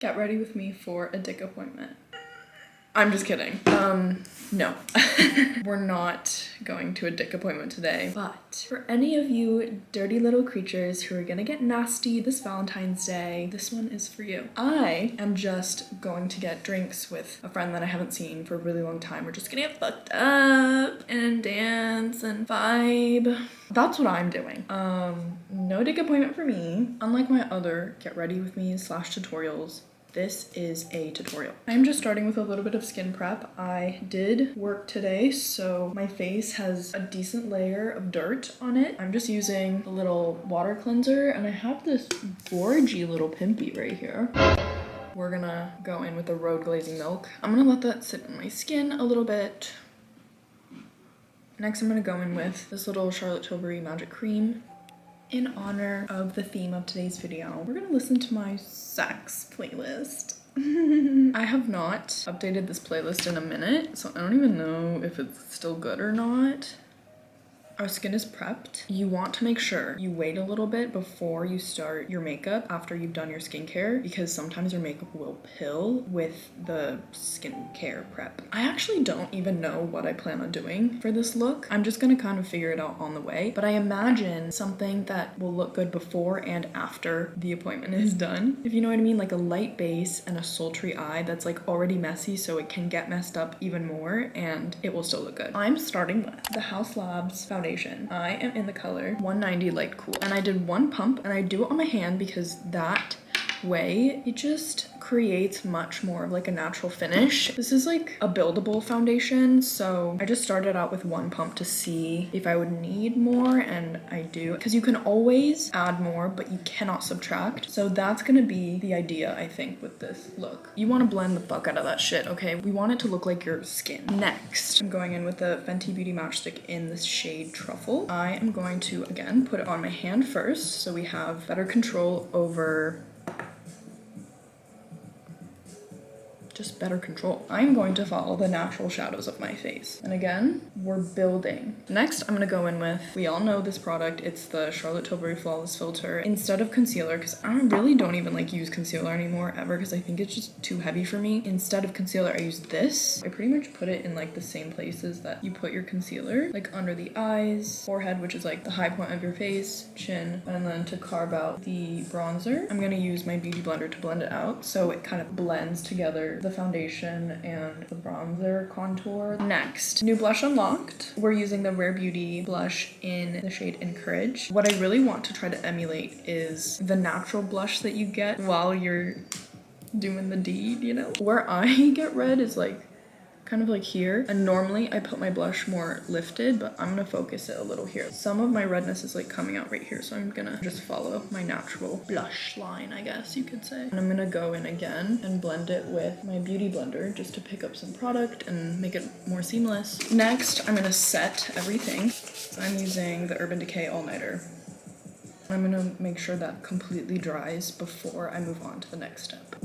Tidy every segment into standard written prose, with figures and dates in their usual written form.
Get ready with me for a dick appointment. I'm just kidding. No. We're not going to a dick appointment today, but for any of you dirty little creatures who are gonna get nasty this Valentine's Day, this one is for you. I am just going to get drinks with a friend that I haven't seen for a really long time. We're just gonna get fucked up and dance and vibe. That's what I'm doing. No dick appointment for me. Unlike my other get ready with me / tutorials, this is a tutorial. I'm just starting with a little bit of skin prep. I did work today, so my face has a decent layer of dirt on it. I'm just using a little water cleanser, and I have this gorgy little pimpy right here. We're gonna go in with the Road Glazing Milk. I'm gonna let that sit on my skin a little bit. Next, I'm gonna go in with this little Charlotte Tilbury Magic Cream. In honor of the theme of today's video, we're gonna listen to my sex playlist. I have not updated this playlist in a minute, so I don't even know if it's still good or not. Our skin is prepped. You want to make sure you wait a little bit before you start your makeup after you've done your skincare, because sometimes your makeup will pill with the skincare prep. I actually don't even know what I plan on doing for this look. I'm just gonna kind of figure it out on the way, but I imagine something that will look good before and after the appointment is done. If you know what I mean, like a light base and a sultry eye that's like already messy, so it can get messed up even more and it will still look good. I'm starting with the Haus Labs foundation. I am in the color 190 Light Cool, and I did one pump, and I do it on my hand because that way it just creates much more of like a natural finish. This is like a buildable foundation, so I just started out with one pump to see if I would need more, and I do, because you can always add more but you cannot subtract. So that's gonna be the idea, I think, with this look. You want to blend the fuck out of that shit, okay? We want it to look like your skin. Next, I'm going in with the Fenty Beauty Matchstick in the shade Truffle. I am going to again put it on my hand first so we have better control over better control. I'm going to follow the natural shadows of my face. And again, we're building. Next, I'm gonna go in with, we all know this product, it's the Charlotte Tilbury Flawless Filter. Instead of concealer, because I really don't even like use concealer anymore ever, because I think it's just too heavy for me. Instead of concealer, I use this. I pretty much put it in like the same places that you put your concealer, like under the eyes, forehead, which is like the high point of your face, chin, and then to carve out the bronzer, I'm gonna use my beauty blender to blend it out so it kind of blends together the foundation and the bronzer contour. Next, new blush unlocked. We're using the Rare Beauty blush in the shade Encourage. What I really want to try to emulate is the natural blush that you get while you're doing the deed, you know? Where I get red is like kind of like here, and normally I put my blush more lifted, but I'm gonna focus it a little here. Some of my redness is like coming out right here, so I'm gonna just follow my natural blush line, I guess you could say. And I'm gonna go in again and blend it with my beauty blender just to pick up some product and make it more seamless. Next, I'm gonna set everything. I'm using the Urban Decay All Nighter. I'm gonna make sure that completely dries before I move on to the next step.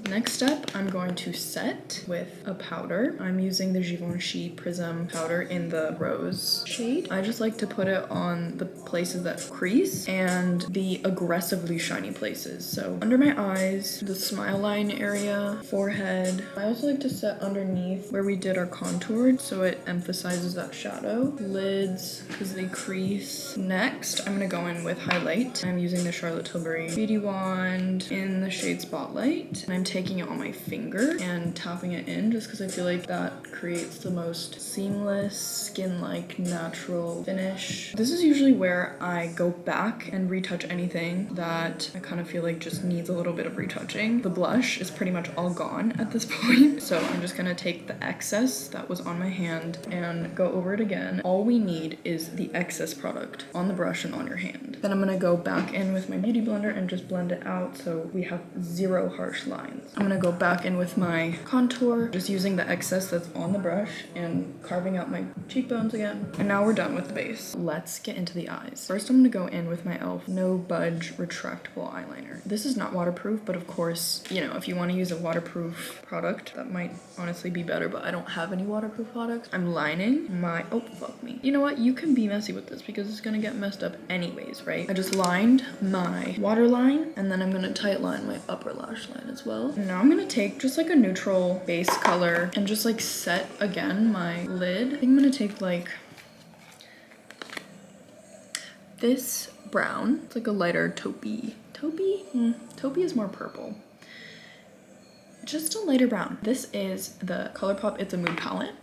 Next up, I'm going to set with a powder. I'm using the Givenchy Prism powder in the rose shade. I just like to put it on the places that crease and the aggressively shiny places. So under my eyes, the smile line area, forehead. I also like to set underneath where we did our contour so it emphasizes that shadow. Lids, because they crease. Next, I'm gonna go in with highlight. I'm using the Charlotte Tilbury Beauty Wand in the shade Spotlight. And I'm taking it on my finger and tapping it in just because I feel like that creates the most seamless, skin-like, natural finish. This is usually where I go back and retouch anything that I kind of feel like just needs a little bit of retouching. The blush is pretty much all gone at this point, so I'm just gonna take the excess that was on my hand and go over it again. All we need is the excess product on the brush and on your hand. Then I'm gonna go back in with my beauty blender and just blend it out so we have zero harsh lines. I'm gonna go back in with my contour, just using the excess that's on the brush and carving out my cheekbones again. And now we're done with the base. Let's get into the eyes. First, I'm gonna go in with my e.l.f. No Budge Retractable Eyeliner. This is not waterproof, but of course, you know, if you want to use a waterproof product, that might honestly be better, but I don't have any waterproof products. I'm lining my, oh, fuck me. You know what? You can be messy with this because it's gonna get messed up anyways, right? I just lined my waterline, and then I'm gonna tight line my upper lash line as well. Now I'm gonna take just like a neutral base color and just like set again my lid. I think I'm gonna take like this brown. It's like a lighter taupey. Taupey? Taupey is more purple. Just a lighter brown. This is the ColourPop It's a Mood palette.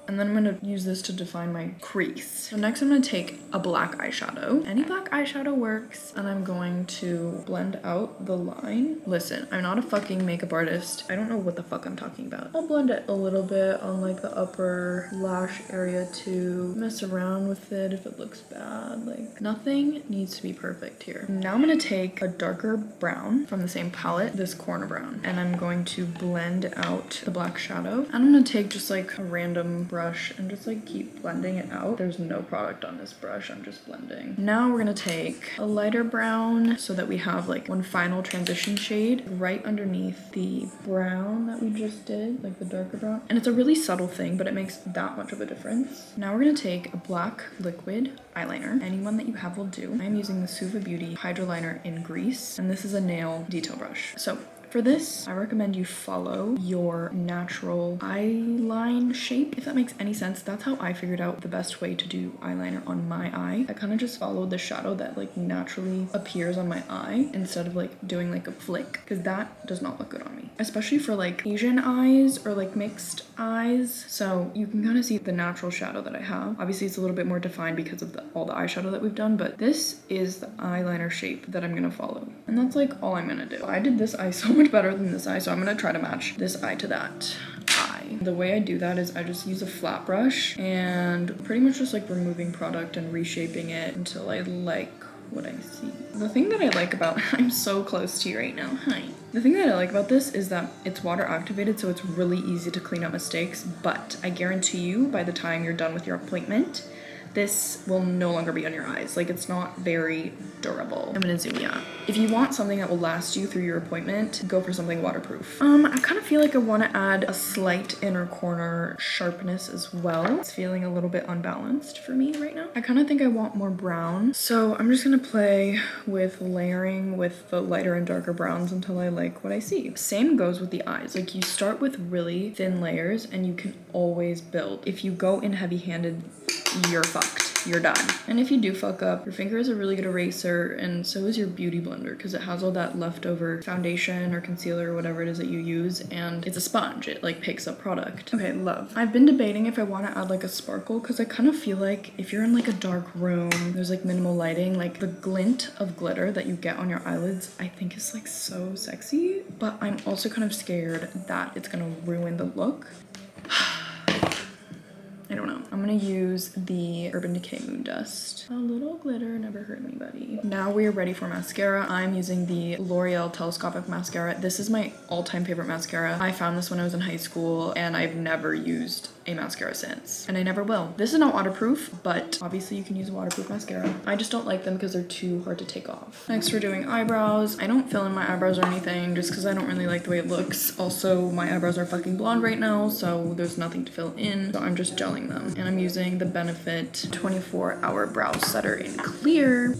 And then I'm gonna use this to define my crease. So next I'm gonna take a black eyeshadow. Any black eyeshadow works. And I'm going to blend out the line. Listen, I'm not a fucking makeup artist. I don't know what the fuck I'm talking about. I'll blend it a little bit on like the upper lash area to mess around with it if it looks bad. Like nothing needs to be perfect here. Now I'm gonna take a darker brown from the same palette, this corner brown, and I'm going to blend out the black shadow. And I'm gonna take just like a random brush and just like keep blending it out. There's no product on this brush, I'm just blending. Now we're gonna take a lighter brown so that we have like one final transition shade right underneath the brown that we just did, like the darker brown. And it's a really subtle thing, but it makes that much of a difference. Now we're gonna take a black liquid eyeliner. Anyone that you have will do. I'm using the Suva Beauty Hydro Liner in Grease, and this is a nail detail brush. So for this, I recommend you follow your natural eyeline shape, if that makes any sense. That's how I figured out the best way to do eyeliner on my eye. I kind of just followed the shadow that like naturally appears on my eye instead of like doing like a flick, because that does not look good on me, especially for like Asian eyes or like mixed eyes. So you can kind of see the natural shadow that I have. Obviously it's a little bit more defined because of all the eyeshadow that we've done, but this is the eyeliner shape that I'm gonna follow. And that's like all I'm gonna do. I did this eye so much better than this eye, so I'm gonna try to match this eye to that eye. The way I do that is I just use a flat brush and pretty much just like removing product and reshaping it until I like what I see. The thing that I like about, I'm so close to you right now, hi. The thing that I like about this is that it's water activated, so it's really easy to clean up mistakes, but I guarantee you by the time you're done with your appointment, this will no longer be on your eyes. Like it's not very durable. I'm gonna zoom you out. If you want something that will last you through your appointment, go for something waterproof. I kind of feel like I want to add a slight inner corner sharpness as well. It's feeling a little bit unbalanced for me right now. I kind of think I want more brown. So I'm just gonna play with layering with the lighter and darker browns until I like what I see. Same goes with the eyes. Like you start with really thin layers and you can always build. If you go in heavy-handed, you're fucked. You're done. And if you do fuck up, your finger is a really good eraser, and so is your beauty blender because it has all that leftover foundation or concealer or whatever it is that you use, and it's a sponge. It like picks up product. Okay, love. I've been debating if I want to add like a sparkle because I kind of feel like if you're in like a dark room, there's like minimal lighting, like the glint of glitter that you get on your eyelids, I think is like so sexy, but I'm also kind of scared that it's gonna ruin the look. I don't know. I'm gonna use the Urban Decay Moon Dust. A little glitter never hurt anybody. Now we are ready for mascara. I'm using the L'Oreal Telescopic Mascara. This is my all-time favorite mascara. I found this when I was in high school and I've never used a mascara since, and I never will. This is not waterproof, but obviously you can use a waterproof mascara. I just don't like them because they're too hard to take off. Next we're doing eyebrows. I don't fill in my eyebrows or anything just because I don't really like the way it looks. Also, my eyebrows are fucking blonde right now, so there's nothing to fill in, so I'm just gelling them. And I'm using the Benefit 24-Hour Brow Setter in Clear.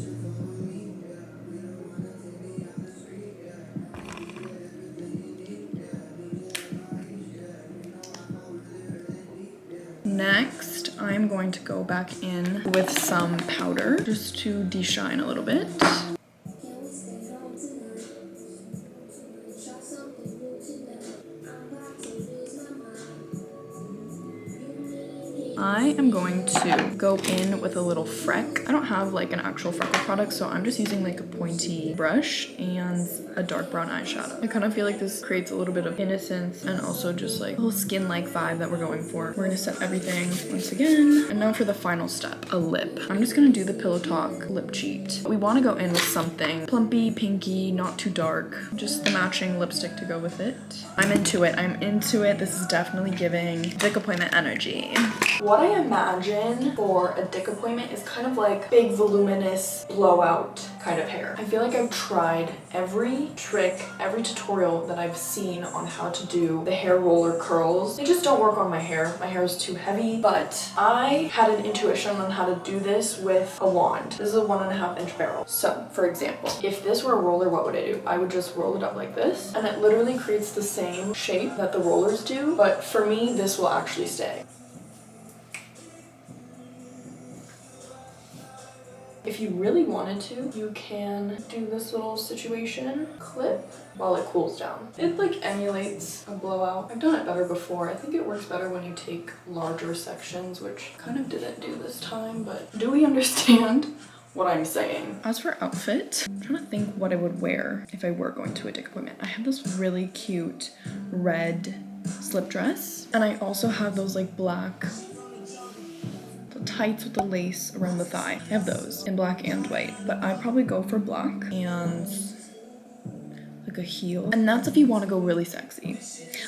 Next, I'm going to go back in with some powder just to de-shine a little bit. I am going to go in with a little freck. I don't have like an actual freckle product, so I'm just using like a pointy brush, and a dark brown eyeshadow. I kind of feel like this creates a little bit of innocence and also just like a little skin-like vibe that we're going for. We're gonna set everything once again. And now for the final step, a lip. I'm just gonna do the Pillow Talk lip cheat. We wanna go in with something plumpy, pinky, not too dark. Just the matching lipstick to go with it. I'm into it, I'm into it. This is definitely giving dick appointment energy. What I imagine for a dick appointment is kind of like big, voluminous, blowout kind of hair. I feel like I've tried every trick, every tutorial that I've seen on how to do the hair roller curls. They just don't work on my hair. My hair is too heavy, but I had an intuition on how to do this with a wand. This is a 1.5-inch barrel. So, for example, if this were a roller, what would I do? I would just roll it up like this, and it literally creates the same shape that the rollers do, but for me, this will actually stay. If you really wanted to, you can do this little situation, clip, while it cools down. It like emulates a blowout. I've done it better before. I think it works better when you take larger sections, which kind of didn't do this time, but do we understand what I'm saying? As for outfit, I'm trying to think what I would wear if I were going to a dick appointment. I have this really cute red slip dress, and I also have those like black tights with the lace around the thigh. I have those in black and white, but I probably go for black and like a heel. And that's if you want to go really sexy.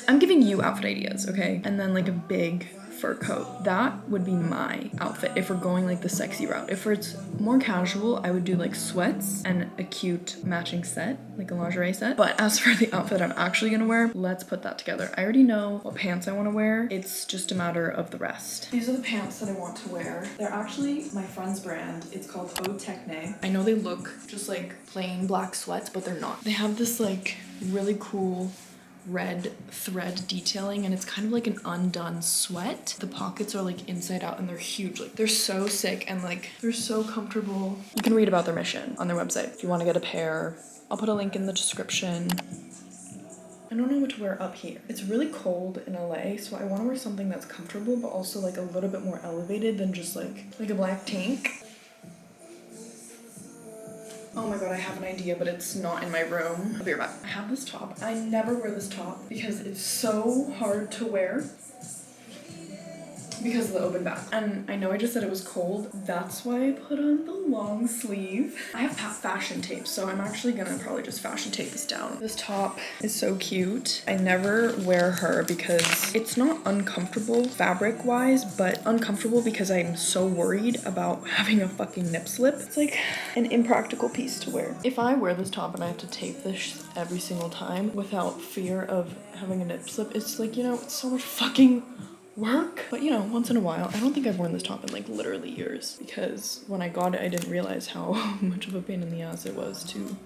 I'm giving you outfit ideas, okay? And then like a big fur coat. That would be my outfit if we're going like the sexy route. If it's more casual, I would do like sweats and a cute matching set, like a lingerie set. But as for the outfit I'm actually gonna wear, let's put that together. I already know what pants I want to wear. It's just a matter of the rest. These are the pants that I want to wear. They're actually my friend's brand. It's called techne. I know they look just like plain black sweats, but they're not. They have this like really cool red thread detailing, and it's kind of like an undone sweat. The pockets are like inside out and they're huge. Like they're so sick and like they're so comfortable. You can read about their mission on their website if you want to get a pair. I'll put a link in the description. I don't know what to wear up here. It's really cold in LA, so I want to wear something that's comfortable but also like a little bit more elevated than just like a black tank. Oh my god, I have an idea, but it's not in my room. I'll be right back. I have this top. I never wear this top because it's so hard to wear because of the open back. And I know I just said it was cold. That's why I put on the long sleeve. I have fashion tape, so I'm actually gonna probably just fashion tape this down. This top is so cute. I never wear her because it's not uncomfortable fabric wise, but uncomfortable because I'm so worried about having a fucking nip slip. It's like an impractical piece to wear. If I wear this top and I have to tape this every single time without fear of having a nip slip, it's like, you know, it's so much fucking work. But you know, once in a while. I don't think I've worn this top in like literally years because when I got it, I didn't realize how much of a pain in the ass it was to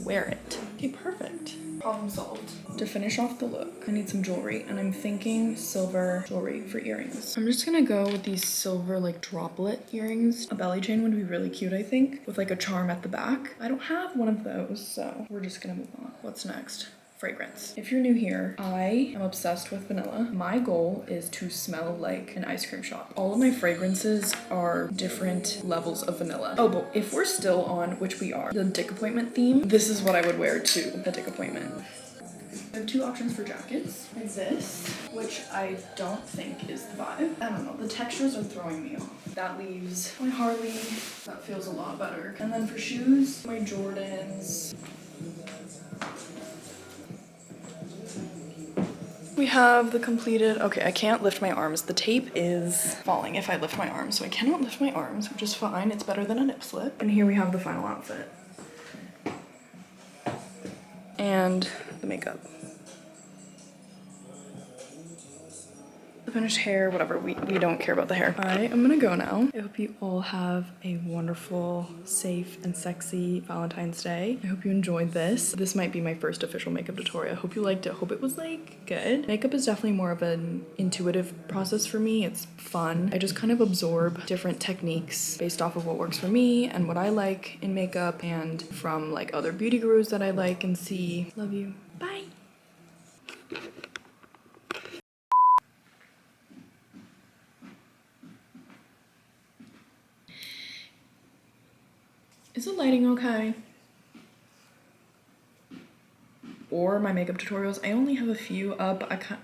wear it. Okay, perfect. Problem solved. To finish off the look, I need some jewelry, and I'm thinking silver jewelry for earrings. I'm just gonna go with these silver like droplet earrings. A belly chain would be really cute, I think, with like a charm at the back. I don't have one of those, so we're just gonna move on. What's next? Fragrance. If you're new here, I am obsessed with vanilla. My goal is to smell like an ice cream shop. All of my fragrances are different levels of vanilla. Oh, but if we're still on, which we are, the dick appointment theme, this is what I would wear to a dick appointment. I have two options for jackets. There's this, which I don't think is the vibe. I don't know, the textures are throwing me off. That leaves my Harley, that feels a lot better. And then for shoes, my Jordans. We have the completed, okay, I can't lift my arms. The tape is falling if I lift my arms, so I cannot lift my arms, which is fine. It's better than a nip slip. And here we have the final outfit. And the makeup. The finished hair, whatever, we don't care about the hair. I am gonna go now. I hope you all have a wonderful, safe, and sexy Valentine's Day. I hope you enjoyed this. This might be my first official makeup tutorial. I hope you liked it. Hope it was like good. Makeup is definitely more of an intuitive process for me. It's fun. I just kind of absorb different techniques based off of what works for me and what I like in makeup and from like other beauty gurus that I like and see. Love you. Bye. Is the lighting okay? or my makeup tutorials. I only have a few up. I can't.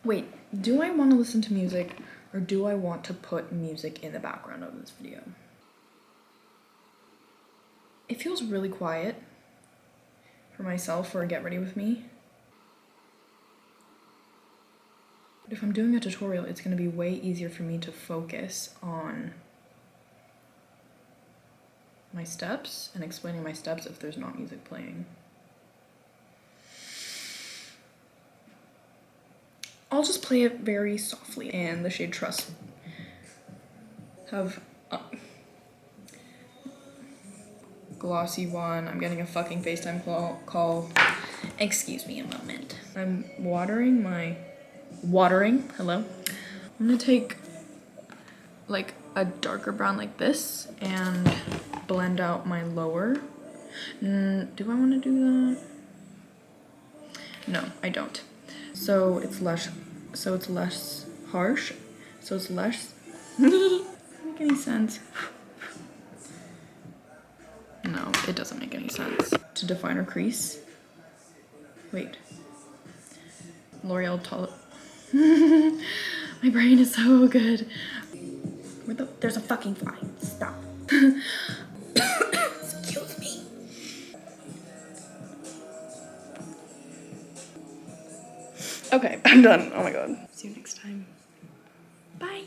Wait, do I want to listen to music or do I want to put music in the background of this video? It feels really quiet for myself for a get ready with me. But if I'm doing a tutorial, it's going to be way easier for me to focus on my steps and explaining my steps if there's not music playing. I'll just play it very softly. And the shade Trust have glossy one. I'm getting a fucking FaceTime call. Excuse me a moment. I'm hello. I'm gonna take like a darker brown like this and blend out my lower. Do I want to do that? No, I don't. So it's less harsh. So it's less doesn't make any sense. No, it doesn't make any sense. To define our crease. Wait. L'Oreal My brain is so good. There's a fucking fly. Stop. Excuse me. Okay, I'm done. Oh my god. See you next time. Bye.